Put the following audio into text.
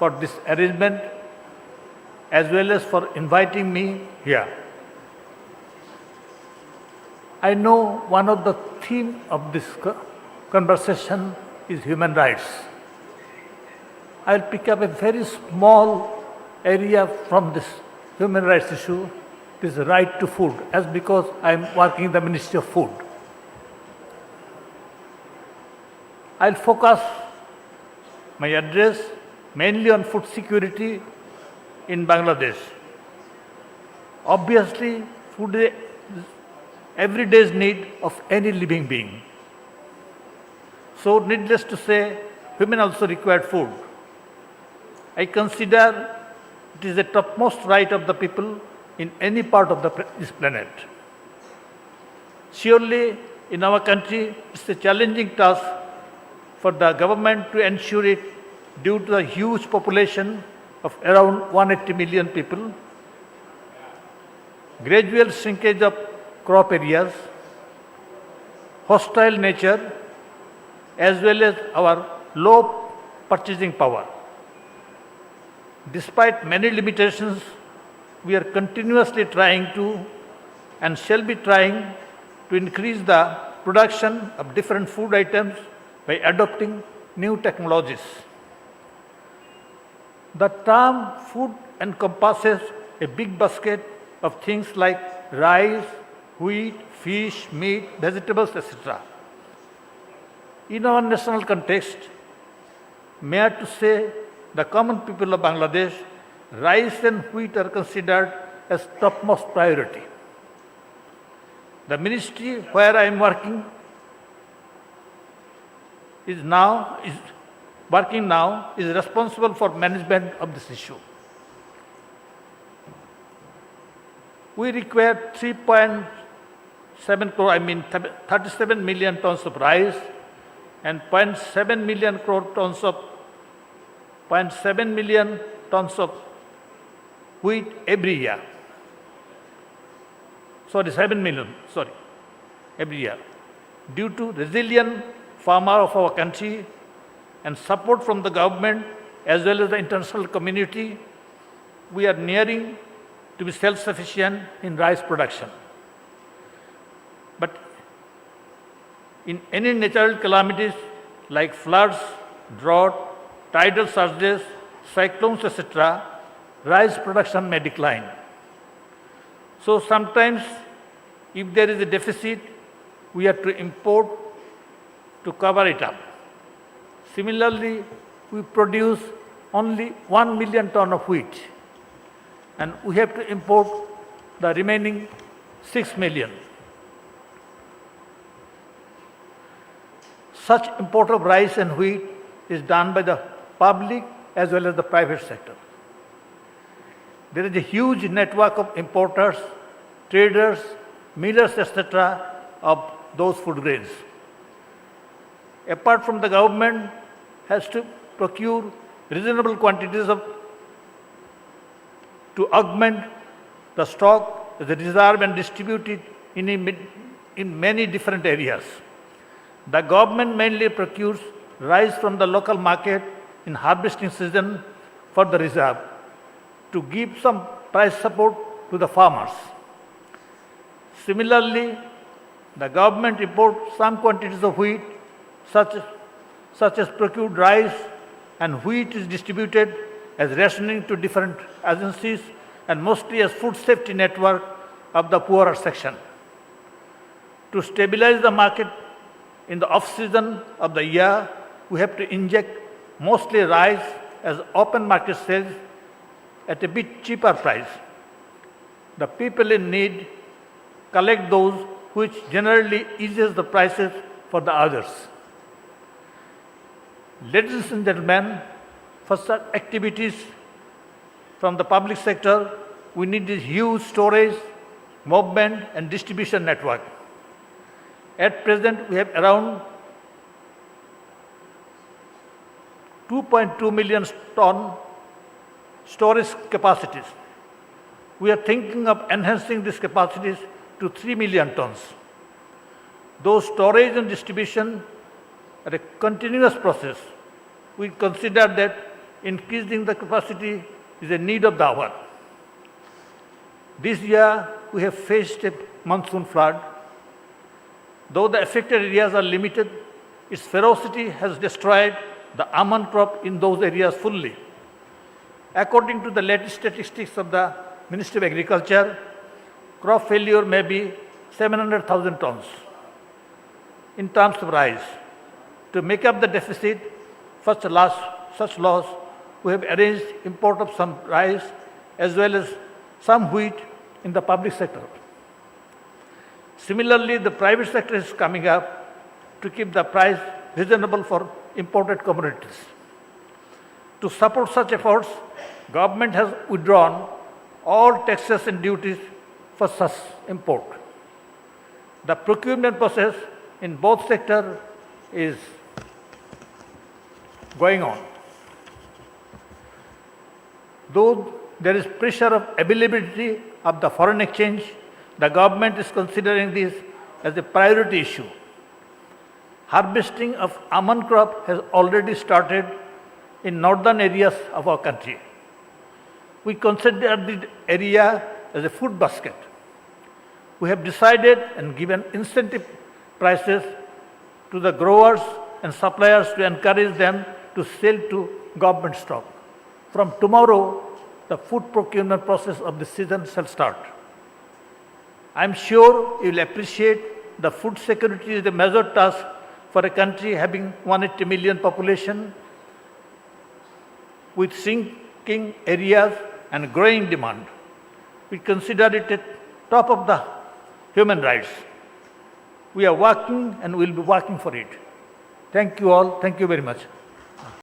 for this arrangement as well as for inviting me here. I know one of the theme of this conversation is human rights. I'll pick up a very small area from this human rights issue, this right to food, as because I'm working in the Ministry of Food. I'll focus my address mainly on food security in Bangladesh. Obviously, food is everyday's need of any living being. So, needless to say, women also require food. I consider it is the topmost right of the people in any part of this planet. Surely, in our country, it's a challenging task for the government to ensure it due to the huge population of around 180 million people, gradual shrinkage of crop areas, hostile nature, as well as our low purchasing power. Despite many limitations, we are continuously trying to and shall be trying to increase the production of different food items by adopting new technologies. The term food encompasses a big basket of things like rice, wheat, fish, meat, vegetables, etc. In our national context, may I to say the common people of Bangladesh, rice and wheat are considered as topmost priority. The ministry where I am working is responsible for management of this issue. We require 37 million tons of rice and 0.7 million tons of wheat every year. Every year. Due to resilient farmer of our country and support from the government as well as the international community, we are nearing to be self-sufficient in rice production. But in any natural calamities like floods, drought, tidal surges, cyclones, etc., rice production may decline. So sometimes, if there is a deficit, we have to import to cover it up. Similarly, we produce only 1 million ton of wheat, and we have to import the remaining 6 million. Such import of rice and wheat is done by the public as well as the private sector. There is a huge network of importers, traders, millers, etc. of those food grains. Apart from the government has to procure reasonable quantities to augment the stock, the reserve and distribute it in many different areas. The government mainly procures rice from the local market in harvesting season for the reserve to give some price support to the farmers. Similarly, the government imports some quantities of wheat, such as procured rice, and wheat is distributed as rationing to different agencies and mostly as food safety network of the poorer section. To stabilize the market in the off-season of the year, we have to inject mostly rice as open market sales at a bit cheaper price. The people in need collect those which generally eases the prices for the others. Ladies and gentlemen, for such activities from the public sector, we need this huge storage, movement and distribution network. At present, we have around 2.2 million ton storage capacities. We are thinking of enhancing these capacities to 3 million tons. Though storage and distribution are a continuous process, we consider that increasing the capacity is a need of the hour. This year, we have faced a monsoon flood. Though the affected areas are limited, its ferocity has destroyed the almond crop in those areas fully. According to the latest statistics of the Ministry of Agriculture, crop failure may be 700,000 tons. In terms of rice, to make up the deficit, such loss, we have arranged import of some rice as well as some wheat in the public sector. Similarly, the private sector is coming up to keep the price reasonable for imported commodities. To support such efforts, government has withdrawn all taxes and duties for such import. The procurement process in both sectors is going on. Though there is pressure of availability of the foreign exchange, the government is considering this as a priority issue. Harvesting of almond crop has already started in northern areas of our country. We consider the area as a food basket. We have decided and given incentive prices to the growers and suppliers to encourage them to sell to government stock. From tomorrow, the food procurement process of the season shall start. I am sure you will appreciate the food security is a major task for a country having 180 million population with shrinking areas and growing demand. We consider it at top of the human rights. We are working and will be working for it. Thank you all. Thank you very much.